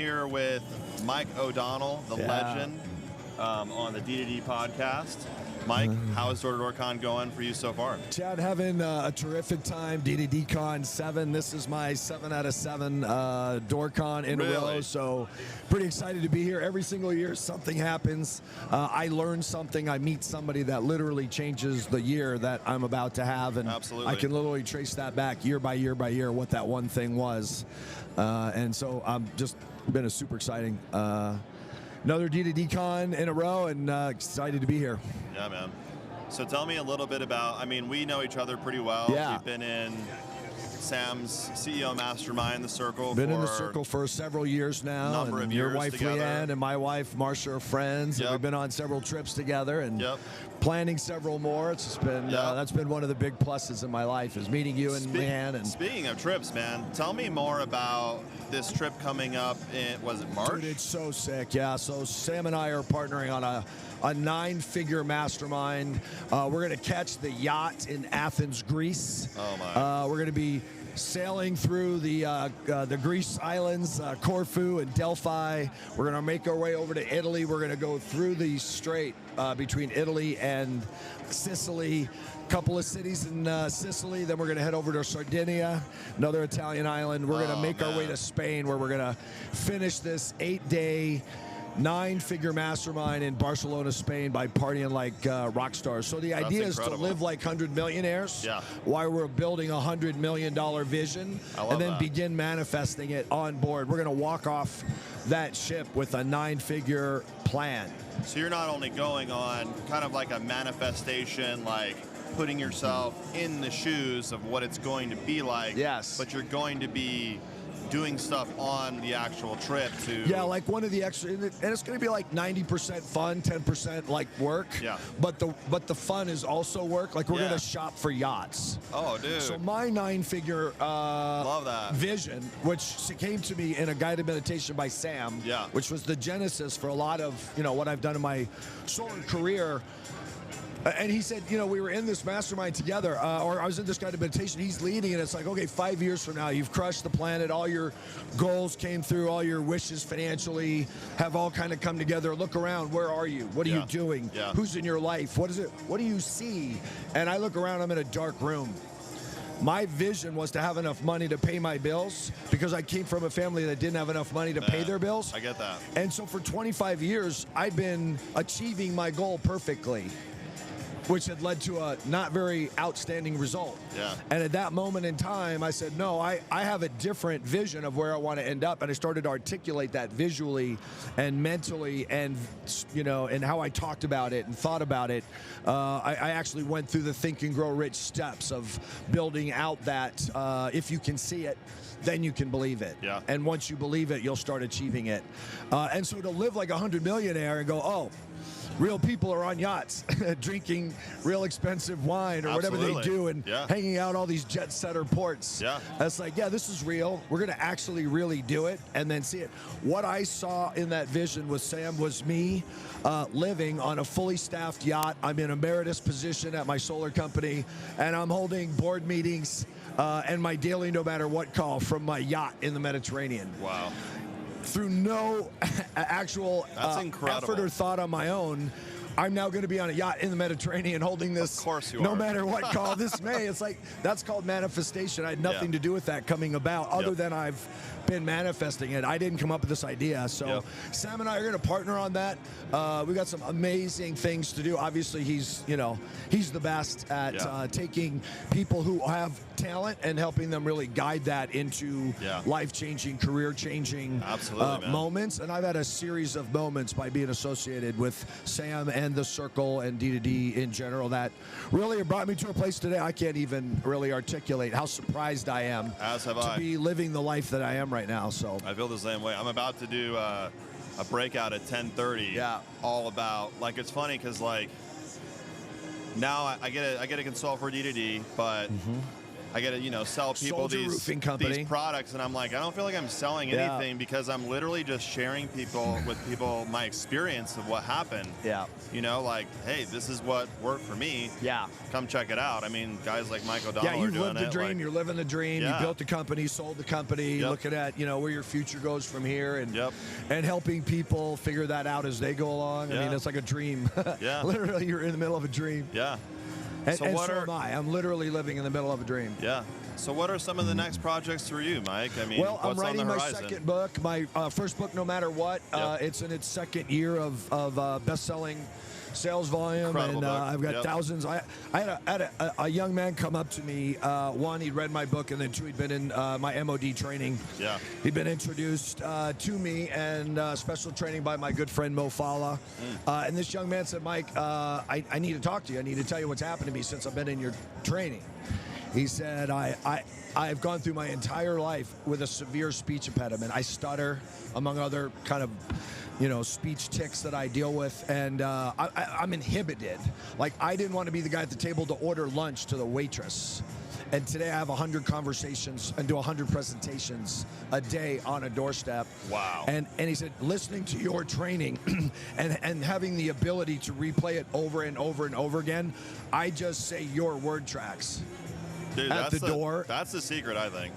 here with Mike O'Donnell, the legend, on the D2D podcast. Mike, how is Door-to-Door Con going for you so far? Chad, having a terrific time. D2D Con 7. This is my 7 out of 7 DoorCon in a row. So pretty excited to be here. Every single year something happens. I learn something. I meet somebody that literally changes the year that I'm about to have. And absolutely. I can literally trace that back year by year by year, what that one thing was. And so I'm just been a super exciting another D2D Con in a row, and excited to be here. Yeah, man. So tell me a little bit about, I mean, we know each other pretty well. Yeah. We've been in Sam's CEO Mastermind, the Circle. Been in the Circle for several years now. Number of your years wife, together. Leanne, and my wife, Marcia, are friends. Yep. And we've been on several trips together and planning several more. It's just been, that's been one of the big pluses in my life, is meeting you and Leanne. And speaking of trips, man, tell me more about this trip coming up in, was it March? Dude, it's so sick, yeah. So Sam and I are partnering on a 9-figure mastermind. We're going to catch the yacht in Athens, Greece. Oh, my. We're going to be sailing through the Greece islands, Corfu and Delphi. We're going to make our way over to Italy. We're going to go through the strait between Italy and Sicily. Couple of cities in Sicily. Then we're going to head over to Sardinia, another Italian island. We're going to make our way to Spain, where we're going to finish this 8-day 9-figure mastermind in Barcelona, Spain, by partying like rock stars. So the idea is to live like 100 millionaires while we're building a $100 million vision, and then begin manifesting it on board. We're going to walk off that ship with a 9-figure plan. So you're not only going on kind of like a manifestation, like putting yourself in the shoes of what it's going to be like, but you're going to be doing stuff on the actual trip to... Yeah, like one of the extra... And it's going to be like 90% fun, 10% like work. Yeah. But the fun is also work. Like we're going to shop for yachts. Oh, dude. So my 9-figure love that vision, which came to me in a guided meditation by Sam, which was the genesis for a lot of, what I've done in my solar career. And he said, we were in this mastermind together, or I was in this guided meditation. He's leading, and it's like, okay, 5 years from now, you've crushed the planet. All your goals came through. All your wishes financially have all kind of come together. Look around. Where are you? What are you doing? Who's in your life? What is it? What do you see? And I look around. I'm in a dark room. My vision was to have enough money to pay my bills, because I came from a family that didn't have enough money to pay their bills. I get that. And so for 25 years, I'd been achieving my goal perfectly, which had led to a not very outstanding result. And at that moment in time, I said, no, I have a different vision of where I want to end up. And I started to articulate that visually and mentally, and and how I talked about it and thought about it. I actually went through the Think and Grow Rich steps of building out that if you can see it, then you can believe it. And once you believe it, you'll start achieving it. And so to live like a 100 millionaire and go, oh, real people are on yachts drinking real expensive wine or whatever they do, and hanging out all these jet setter ports. That's like, this is real. We're going to actually really do it and then see it. What I saw in that vision with Sam was me living on a fully staffed yacht. I'm in emeritus position at my solar company, and I'm holding board meetings and my daily no matter what call from my yacht in the Mediterranean. Wow. Through no actual effort or thought on my own, I'm now going to be on a yacht in the Mediterranean holding this no matter what call this May. It's like, that's called manifestation. I had nothing to do with that coming about, other than I've been manifesting it. I didn't come up with this idea. So Sam and I are going to partner on that. We got some amazing things to do. Obviously, he's the best at taking people who have talent and helping them really guide that into life-changing, career-changing moments. And I've had a series of moments by being associated with Sam and the Circle and D2D in general that really have brought me to a place today I can't even really articulate how surprised I am to be living the life that I am right now. So I feel the same way. I'm about to do a breakout at 10:30. All about, like, it's funny because, like, now I get to consult for D2D, but I get to, you know, sell people these products, and I'm like, I don't feel like I'm selling anything because I'm literally just sharing with people my experience of what happened. Yeah. You know, like, hey, this is what worked for me. Yeah. Come check it out. I mean, guys like Mike O'Donnell are doing it. Yeah, you've lived the dream. Like, you're living the dream. You built the company, sold the company, looking at, you know, where your future goes from here, and helping people figure that out as they go along. I mean, it's like a dream. Literally, you're in the middle of a dream. Yeah. And so am I. I'm literally living in the middle of a dream. Yeah. So what are some of the next projects for you, Mike? I mean, well, what's I'm writing on the my horizon? second book, my first book, No Matter What. It's in its second year of best-selling sales volume. Incredible and book. I've got thousands. I had a young man come up to me. One, he'd read my book, and then two, he'd been in my MOD training. Yeah. He'd been introduced to me and special training by my good friend Mo Fala. And this young man said, Mike, I need to talk to you. I need to tell you what's happened to me since I've been in your training. He said, I've gone through my entire life with a severe speech impediment. I stutter, among other kind of, you know, speech tics that I deal with, and I'm inhibited. Like, I didn't want to be the guy at the table to order lunch to the waitress. And today I have 100 conversations and do 100 presentations a day on a doorstep. Wow. And he said, listening to your training and having the ability to replay it over and over and over again, I just say your word tracks. Dude, at the door. That's the secret, I think.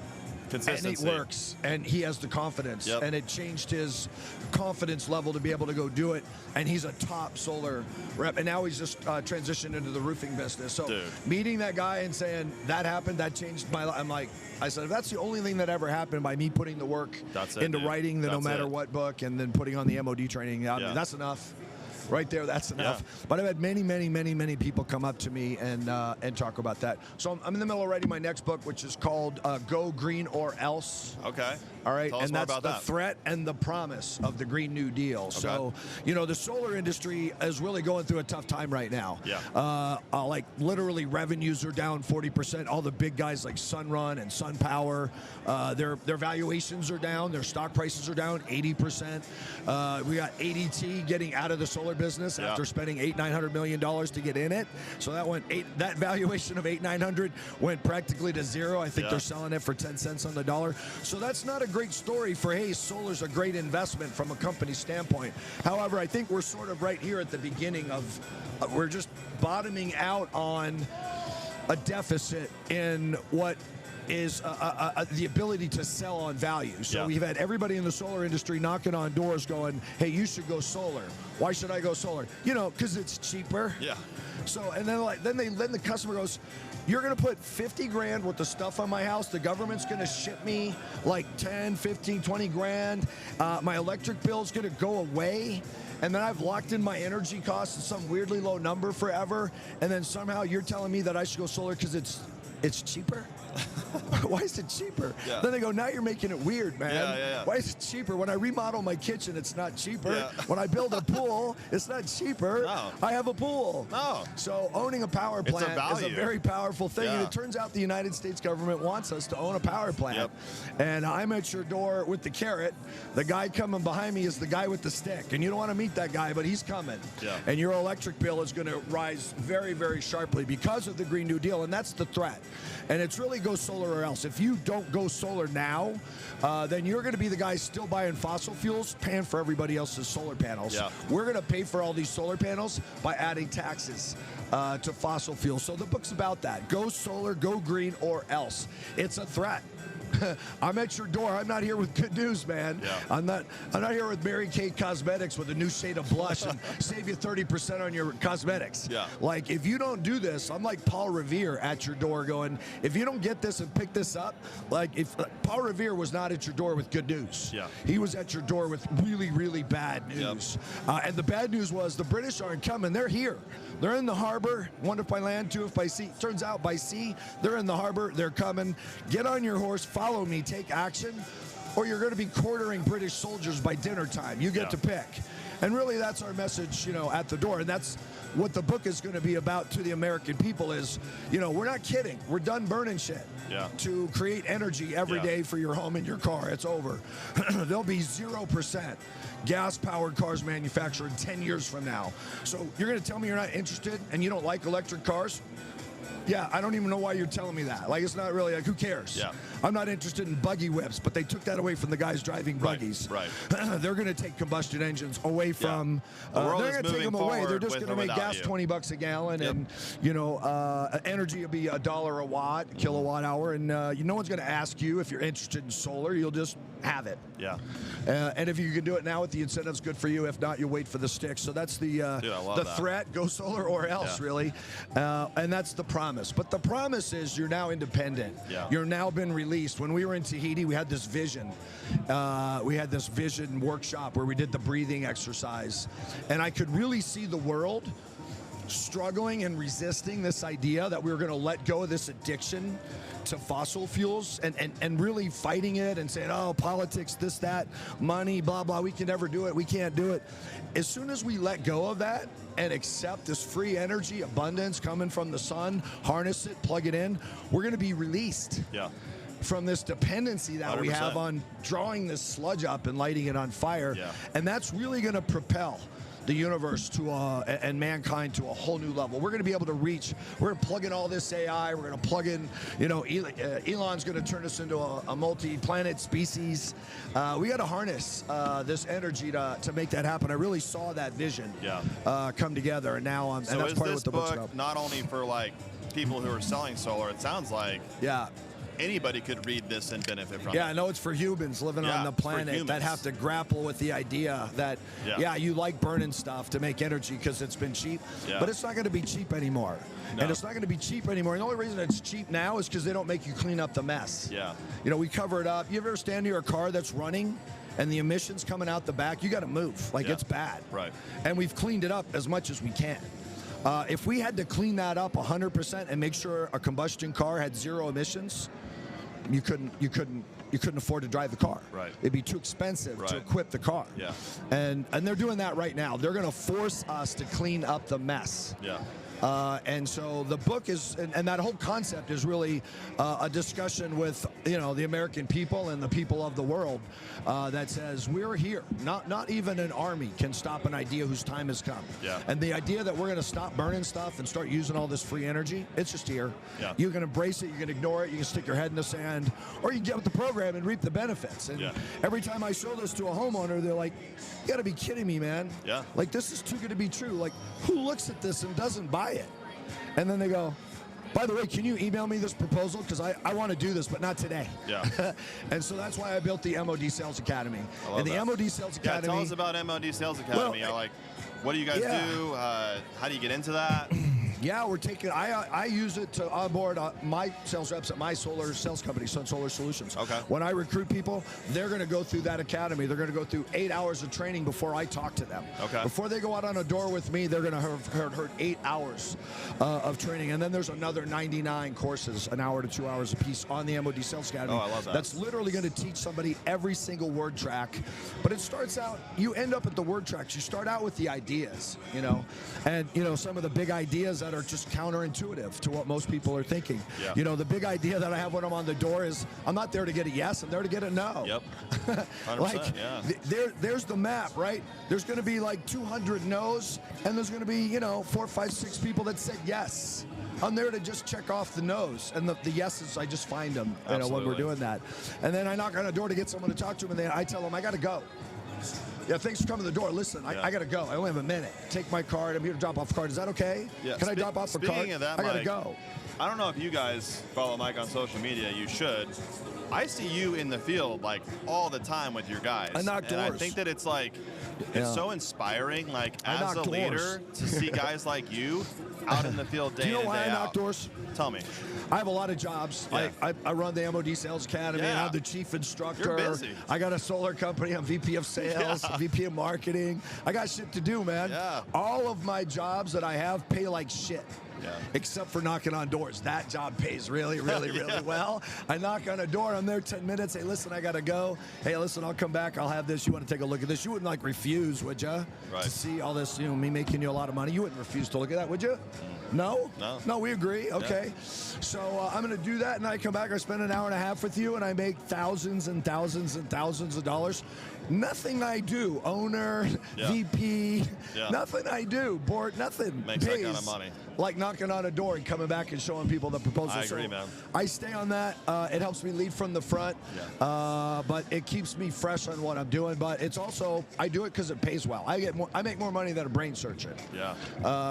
Consistency. And it works, and he has the confidence, and it changed his confidence level to be able to go do it. And he's a top solar rep, and now he's just transitioned into the roofing business. So meeting that guy and saying that happened, that changed my life. I'm like, I said, if that's the only thing that ever happened by me putting the work into writing the No Matter What book and then putting on the MOD training, that's enough. Right there, that's enough. But I've had many people come up to me and talk about that. So I'm in the middle of writing my next book, which is called Go Green or Else. Okay. All right. Tell us and more that's about the that. threat and the promise of the Green New Deal. Okay. So, you know, the solar industry is really going through a tough time right now. Yeah. Like literally revenues are down 40%. All the big guys like Sunrun and SunPower, their valuations are down. Their stock prices are down 80%. We got ADT getting out of the solar business after spending $800-900 million to get in it. So that valuation of $800-900 went practically to zero. I think they're selling it for 10 cents on the dollar. So that's not a great story for, hey, solar's a great investment from a company standpoint. However, I think we're sort of right here at the beginning of, we're just bottoming out on a deficit in what is the ability to sell on value. So we've had everybody in the solar industry knocking on doors going, hey, you should go solar. Why should I go solar? You know, because it's cheaper. Yeah. So, and then the customer goes, you're going to put 50 grand worth of stuff on my house. The government's going to ship me like 10, 15, 20 grand. My electric bill's going to go away. And then I've locked in my energy costs at some weirdly low number forever. And then somehow you're telling me that I should go solar because it's cheaper? Why is it cheaper? Yeah. Then they go, now you're making it weird, man. Yeah. Why is it cheaper? When I remodel my kitchen, it's not cheaper. When I build a pool, it's not cheaper. No. I have a pool. No. So owning a power plant is a very powerful thing. And it turns out the United States government wants us to own a power plant. And I'm at your door with the carrot. The guy coming behind me is the guy with the stick. And you don't want to meet that guy, but he's coming. And your electric bill is going to rise very, very sharply because of the Green New Deal. And that's the threat. And it's really go solar or else. If you don't go solar now, then you're going to be the guy still buying fossil fuels, paying for everybody else's solar panels. We're going to pay for all these solar panels by adding taxes to fossil fuels. So the book's about that. Go solar, go green, or else. It's a threat. I'm at your door. I'm not here with good news, man. I'm not here with Mary Kay Cosmetics with a new shade of blush and save you 30% on your cosmetics. Like, if you don't do this, I'm like Paul Revere at your door going, if you don't get this and pick this up, like if Paul Revere was not at your door with good news. He was at your door with really, really bad news. And the bad news was the British aren't coming. They're here. They're in the harbor, one if by land, two if by sea. Turns out by sea, they're in the harbor. They're coming. Get on your horse. Follow me, take action, or you're going to be quartering British soldiers by dinner time. You get to pick. And really, that's our message, you know, at the door. And that's what the book is going to be about to the American people is, you know, we're not kidding. We're done burning shit to create energy every day for your home and your car. It's over. There'll be 0% gas-powered cars manufactured 10 years from now. So you're going to tell me you're not interested and you don't like electric cars? Yeah, I don't even know why you're telling me that. Like, it's not really, like, who cares? Yeah. I'm not interested in buggy whips, but they took that away from the guys driving buggies. Right. They're going to take combustion engines away from, The world they're is going to take them moving away. They're just forward going to with make or without gas you. $20 a gallon, and, you know, energy will be $1 a watt, kilowatt hour, and no one's going to ask you if you're interested in solar. You'll just have it. Yeah. And if you can do it now with the incentives, good for you. If not, you wait for the stick. So that's the threat, go solar or else, really. And that's the promise. But the promise is you're now independent. Yeah. You're now been released. When we were in Tahiti, we had this vision. We had this vision workshop where we did the breathing exercise. And I could really see the world struggling and resisting this idea that we were going to let go of this addiction to fossil fuels and really fighting it and saying, oh, politics, this, that, money, blah, blah, we can never do it, we can't do it. As soon as we let go of that and accept this free energy, abundance coming from the sun, harness it, plug it in, we're going to be released. Yeah. From this dependency that 100%. we have on drawing this sludge up and lighting it on fire. Yeah. And that's really going to propel the universe to and mankind to a whole new level. We're going to be able to reach. We're going to plug in all this AI. We're going to plug in, you know, Elon's going to turn us into a multi-planet species. We got to harness this energy to make that happen. I really saw that vision come together, and now and so that's is part this of what the book's book about. not only for like people who are selling solar? It sounds like anybody could read this and benefit from it. Yeah, I know it's for humans living on the planet that have to grapple with the idea that, you like burning stuff to make energy because it's been cheap, but it's not going to be cheap anymore. No. And it's not going to be cheap anymore. And the only reason it's cheap now is because they don't make you clean up the mess. Yeah. You know, we cover it up. You ever stand near a car that's running and the emissions coming out the back? You got to move. Like, it's bad. Right. And we've cleaned it up as much as we can. If we had to clean that up 100% and make sure a combustion car had zero emissions, you couldn't afford to drive the car. Right. It'd be too expensive to equip the car. Yeah. And they're doing that right now. They're going to force us to clean up the mess. Yeah. And so the book is, and that whole concept is really a discussion with, you know, the American people and the people of the world that says we're here. Not even an army can stop an idea whose time has come. Yeah. And the idea that we're going to stop burning stuff and start using all this free energy, it's just here. Yeah. You can embrace it, you can ignore it, you can stick your head in the sand, or you can get with the program and reap the benefits. And every time I show this to a homeowner, they're like, you got to be kidding me, man. Yeah. Like, this is too good to be true. Like, who looks at this and doesn't buy it? And then they go, by the way, can you email me this proposal? Because I want to do this, but not today. Yeah. And so that's why I built the MOD Sales Academy. And the MOD Sales Academy. Yeah, tell us about MOD Sales Academy. Well, what do you guys do? How do you get into that? Yeah, we're taking. I use it to onboard my sales reps at my solar sales company, Sun Solar Solutions. Okay. When I recruit people, they're going to go through that academy. They're going to go through 8 hours of training before I talk to them. Okay. Before they go out on a door with me, they're going to have heard 8 hours of training, and then there's another 99 courses, an hour to 2 hours a piece on the MOD Sales Academy. Oh, I love that. That's literally going to teach somebody every single word track. But it starts out. You end up at the word tracks. You start out with the ideas, you know, and you know some of the big ideas that are just counterintuitive to what most people are thinking. Yeah. You know, the big idea that I have when I'm on the door is I'm not there to get a yes, I'm there to get a no. Yep. 100%, like, there's the map, right? There's going to be like 200 no's, and there's going to be, you know, 4, 5, 6 people that said yes. I'm there to just check off the no's, and the yeses, I just find them, you know, when we're doing that. And then I knock on a door to get someone to talk to them, and then I tell them I got to go. Yeah, thanks for coming to the door. Listen, I got to go. I only have a minute. Take my card. I'm here to drop off the card. Is that okay? Yeah. Can I drop off the card? Speaking of that, I got to Mike, go. I don't know if you guys follow Mike on social media. You should. I see you in the field like all the time with your guys. I knock doors. And I think that it's like, it's so inspiring, like as a leader, to see guys like you out in the field day in and day out. Do you know why I knock doors? Tell me. I have a lot of jobs. Yeah. I run the MOD Sales Academy, and I'm the chief instructor. You're busy. I got a solar company. I'm VP of sales, VP of marketing. I got shit to do, man. Yeah. All of my jobs that I have pay like shit. Yeah. Except for knocking on doors. That job pays really, really, really well. I knock on a door. I'm there 10 minutes. Hey, listen, I got to go. Hey, listen, I'll come back. I'll have this. You want to take a look at this? You wouldn't, like, refuse, would you? Right. To see all this, you know, me making you a lot of money. You wouldn't refuse to look at that, would you? No? No, we agree. Okay. Yeah. So I'm going to do that, and I come back. I spend an hour and a half with you, and I make thousands and thousands and thousands of dollars. Nothing I do, owner, VP, nothing I do, board, nothing makes pays that kind of money. like knocking on a door and coming back and showing people the proposal. I agree, man. I stay on that. It helps me lead from the front, but it keeps me fresh on what I'm doing. But it's also, I do it because it pays well. I make more money than a brain surgeon. Yeah.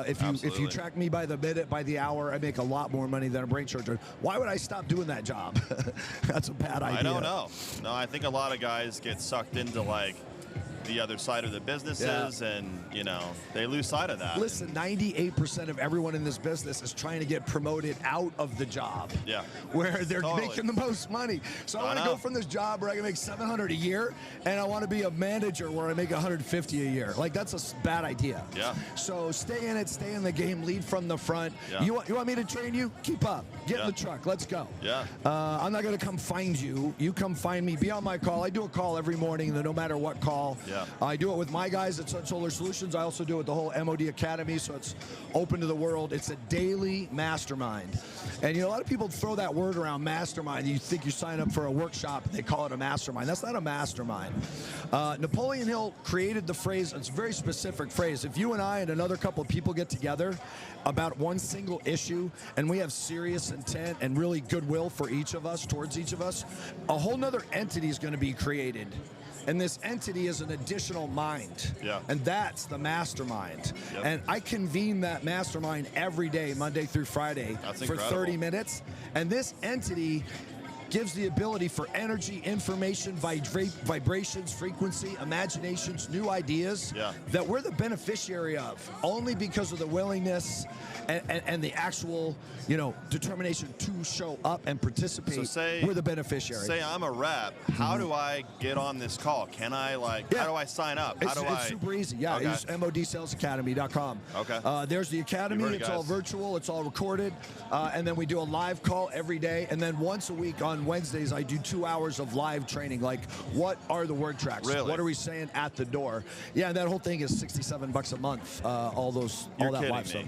If you track me by the minute, by the hour, I make a lot more money than a brain surgeon. Why would I stop doing that job? That's a bad idea. I don't know. No, I think a lot of guys get sucked into like the other side of the businesses, and you know, they lose sight of that. Listen, 98% of everyone in this business is trying to get promoted out of the job. Yeah. Where they're making the most money. So I want to go from this job where I can make $700 a year, and I want to be a manager where I make $150 a year. Like, that's a bad idea. Yeah. So stay in it, stay in the game, lead from the front. Yeah. You want me to train you? Keep up. Get in the truck. Let's go. Yeah. I'm not going to come find you. You come find me. Be on my call. I do a call every morning, no matter what call. Yeah. I do it with my guys at Sun Solar Solutions. I also do it with the whole MOD Academy, so it's open to the world. It's a daily mastermind. And, you know, a lot of people throw that word around, mastermind. You think you sign up for a workshop, and they call it a mastermind. That's not a mastermind. Napoleon Hill created the phrase. It's a very specific phrase. If you and I and another couple of people get together about one single issue, and we have serious intent and really goodwill for each of us, towards each of us, a whole nother entity is going to be created. And this entity is an additional mind. Yeah. And that's the mastermind. Yep. And I convene that mastermind every day, Monday through Friday, for 30 minutes. And this entity gives the ability for energy, information, vibrations, frequency, imaginations, new ideas that we're the beneficiary of, only because of the willingness and the actual, you know, determination to show up and participate. So say, we're the beneficiary. Say I'm a rep. How do I get on this call? Can I, like, how do I sign up? It's super easy. Yeah, use modsalesacademy.com. Okay. There's the academy. It's all virtual. It's all recorded. And then we do a live call every day. And then once a week on Wednesdays, I do 2 hours of live training. Like, what are the word tracks? Really? What are we saying at the door? Yeah, and that whole thing is $67 a month. All that live stuff.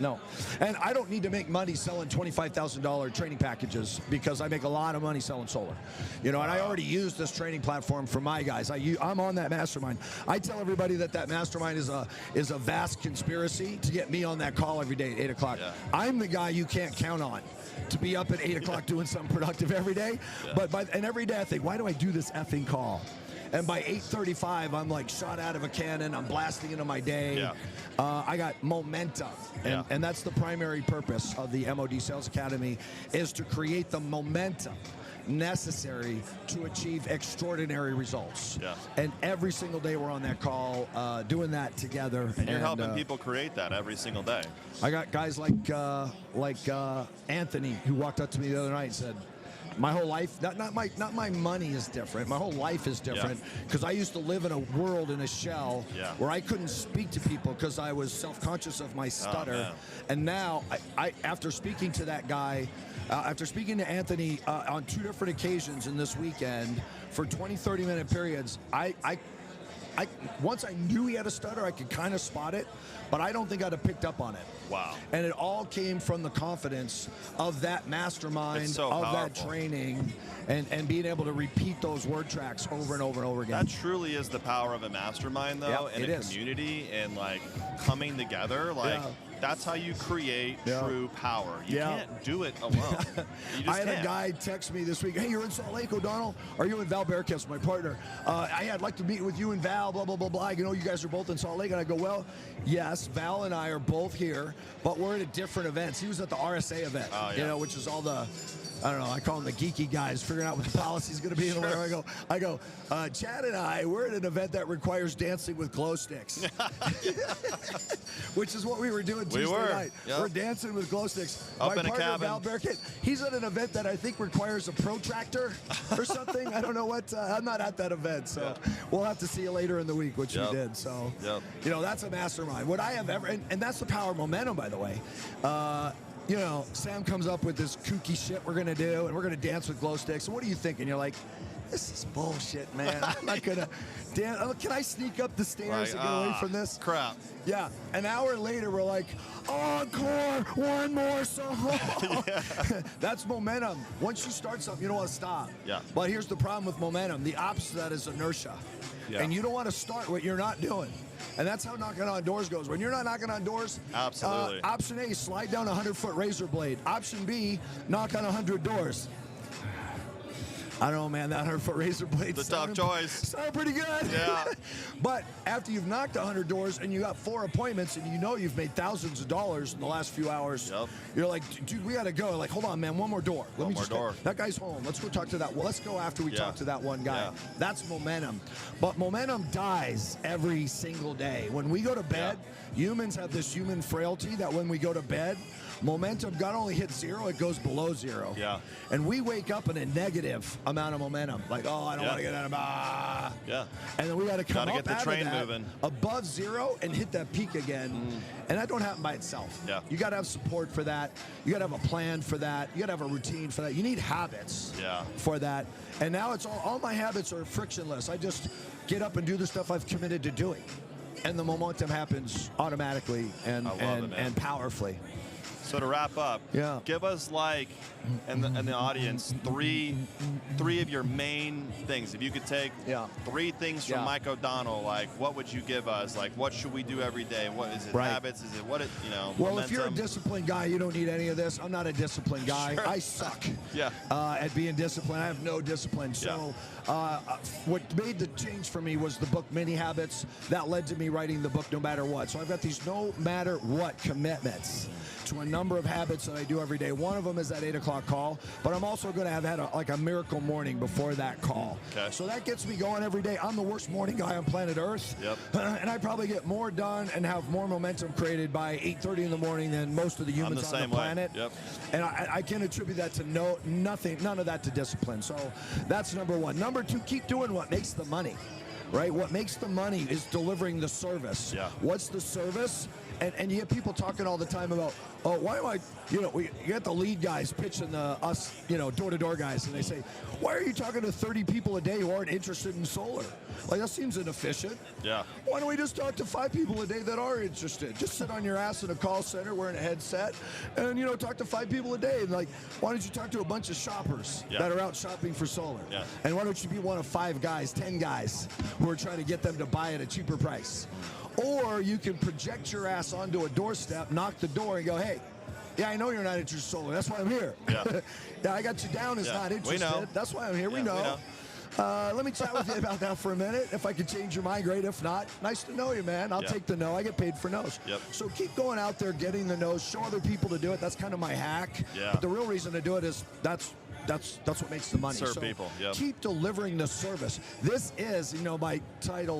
No. And I don't need to make money selling $25,000 training packages, because I make a lot of money selling solar. You know, and I already use this training platform for my guys. I'm on that mastermind. I tell everybody that mastermind is a vast conspiracy to get me on that call every day at 8 o'clock. Yeah. I'm the guy you can't count on to be up at 8 o'clock doing something productive every day. Yeah. But every day I think, why do I do this effing call? And by 8:35, I'm like shot out of a cannon. I'm blasting into my day. Yeah. I got momentum. And that's the primary purpose of the MOD Sales Academy, is to create the momentum necessary to achieve extraordinary results. Yeah. And every single day we're on that call, doing that together. And you're helping people create that every single day. I got guys like Anthony, who walked up to me the other night and said, my whole life, not my money is different. My whole life is different, because I used to live in a world, in a shell, where I couldn't speak to people because I was self-conscious of my stutter. And now, I after speaking to that guy, after speaking to Anthony on 2 different occasions in this weekend for 20, 30-minute periods, once I knew he had a stutter, I could kind of spot it, but I don't think I'd have picked up on it. Wow. And it all came from the confidence of that mastermind, that training, and being able to repeat those word tracks over and over and over again. That truly is the power of a mastermind, though, and a community, and like coming together. Like, that's how you create true power. You can't do it alone. You just I had a guy text me this week, hey, you're in Salt Lake, O'Donnell? Are you in Val Bearcats, my partner? I'd like to meet with you and Val, blah, blah, blah, blah. You know, you guys are both in Salt Lake. And I go, well, yes, Val and I are both here, but we're at different events. He was at the RSA event, you know, which is all the, I don't know, I call them the geeky guys, figuring out what the policy is going to be. And I go, Chad and I, we're at an event that requires dancing with glow sticks, which is what we were doing Tuesday night. Yep. We're dancing with glow sticks. Up My in a partner, cabin. Val Bearcat, he's at an event that I think requires a protractor or something. I don't know what. I'm not at that event, so we'll have to see you later in the week, which we did. So, you know, that's a mastermind. What I have ever, and that's the power of momentum, by the way. You know, Sam comes up with this kooky shit we're going to do, and we're going to dance with glow sticks. And what do you think? And you're like, this is bullshit, man. I'm not gonna. Damn, can I sneak up the stairs and get away from this? Crap. Yeah. An hour later, we're like, encore, one more song. That's momentum. Once you start something, you don't want to stop. Yeah. But here's the problem with momentum. The opposite of that is inertia. Yeah. And you don't want to start what you're not doing. And that's how knocking on doors goes. When you're not knocking on doors, absolutely. Option A, slide down a 100-foot razor blade. Option B, knock on 100 doors. I don't know, man, that 100-foot razor blade. The tough choice. Sound pretty good. Yeah. But after you've knocked 100 doors and you got 4 appointments and you know you've made thousands of dollars in the last few hours, you're like, dude, we got to go. Like, hold on, man, one more door. One more door. That guy's home. Let's go talk to that. Well, let's go after we talk to that one guy. That's momentum. But momentum dies every single day. When we go to bed, humans have this human frailty that when we go to bed, momentum not only hits 0, it goes below 0. Yeah. And we wake up in a negative amount of momentum. Like, oh, I don't want to get out of bed. Yeah. And then we got to come up get the out train of that moving above 0 and hit that peak again. And that don't happen by itself. Yeah. You got to have support for that. You got to have a plan for that. You got to have a routine for that. You need habits for that. And now it's all my habits are frictionless. I just get up and do the stuff I've committed to doing. And the momentum happens automatically and powerfully. So to wrap up, give us like, and the audience, three of your main things. If you could take 3 things from Mike O'Donnell, like what would you give us? Like what should we do every day? What is it? Habits? Is it what it? You know? Well, momentum? if you're a disciplined guy, you don't need any of this. I'm not a disciplined guy. Sure. I suck. At being disciplined. I have no discipline. So what made the change for me was the book Mini Habits. That led to me writing the book No Matter What. So I've got these no matter what commitments to a number of habits that I do every day. One of them is that 8 o'clock call, but I'm also going to have had a miracle morning before that call. Okay. So that gets me going every day. I'm the worst morning guy on planet Earth. And I probably get more done and have more momentum created by 8:30 in the morning than most of the humans on the planet. And I can attribute that to none of that to discipline. So that's number 1. Number 2, keep doing what makes the money. Right? What makes the money is delivering the service. What's the service? And you get people talking all the time about, oh, why am I, you get the lead guys pitching us, door-to-door guys, and they say, why are you talking to 30 people a day who aren't interested in solar? Like, that seems inefficient. Why don't we just talk to 5 people a day that are interested? Just sit on your ass in a call center wearing a headset and, talk to 5 people a day. And, like, why don't you talk to a bunch of shoppers that are out shopping for solar? And why don't you be one of 5 guys, 10 guys who are trying to get them to buy at a cheaper price? Or you can project your ass onto a doorstep, knock the door, and go, hey, I know you're not interested in solar. That's why I'm here. I got you down as not interested. We know. That's why I'm here. We know. Let me chat with you about that for a minute. If I could change your mind, great. If not, nice to know you, man. I'll take the no. I get paid for no's. So keep going out there, getting the no's. Show other people to do it. That's kind of my hack. But the real reason to do it is that's what makes the money. Serve people. Keep delivering the service. This is, my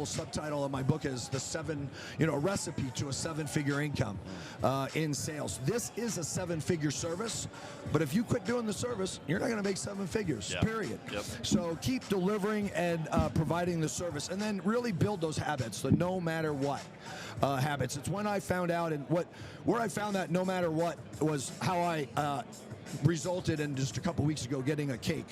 subtitle of my book is the 7, recipe to a 7-figure income in sales. This is a 7-figure service, but if you quit doing the service, you're not going to make 7 figures. Period. So keep delivering and providing the service, and then really build those habits. The no matter what habits. It's when I found out, and where I found that no matter what was how I resulted in just a couple weeks ago getting a cake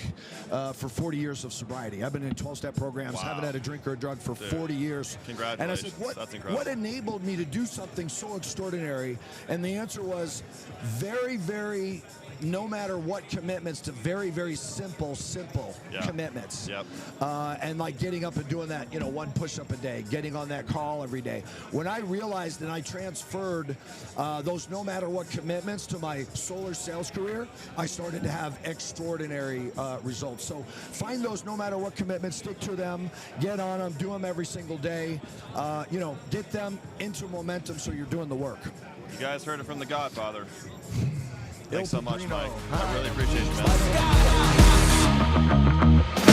for 40 years of sobriety. I've been in 12-step programs, haven't had a drink or a drug for 40 years. Congratulations. And I said, what enabled me to do something so extraordinary? And the answer was very, very no matter what commitments to very, very simple commitments. And like getting up and doing that, 1 push-up a day, getting on that call every day. When I realized and I transferred those no matter what commitments to my solar sales career, I started to have extraordinary results. So find those no matter what commitments, stick to them, get on them, do them every single day. Get them into momentum so you're doing the work. You guys heard it from the Godfather. Thanks so much, Mike. I really appreciate you, man.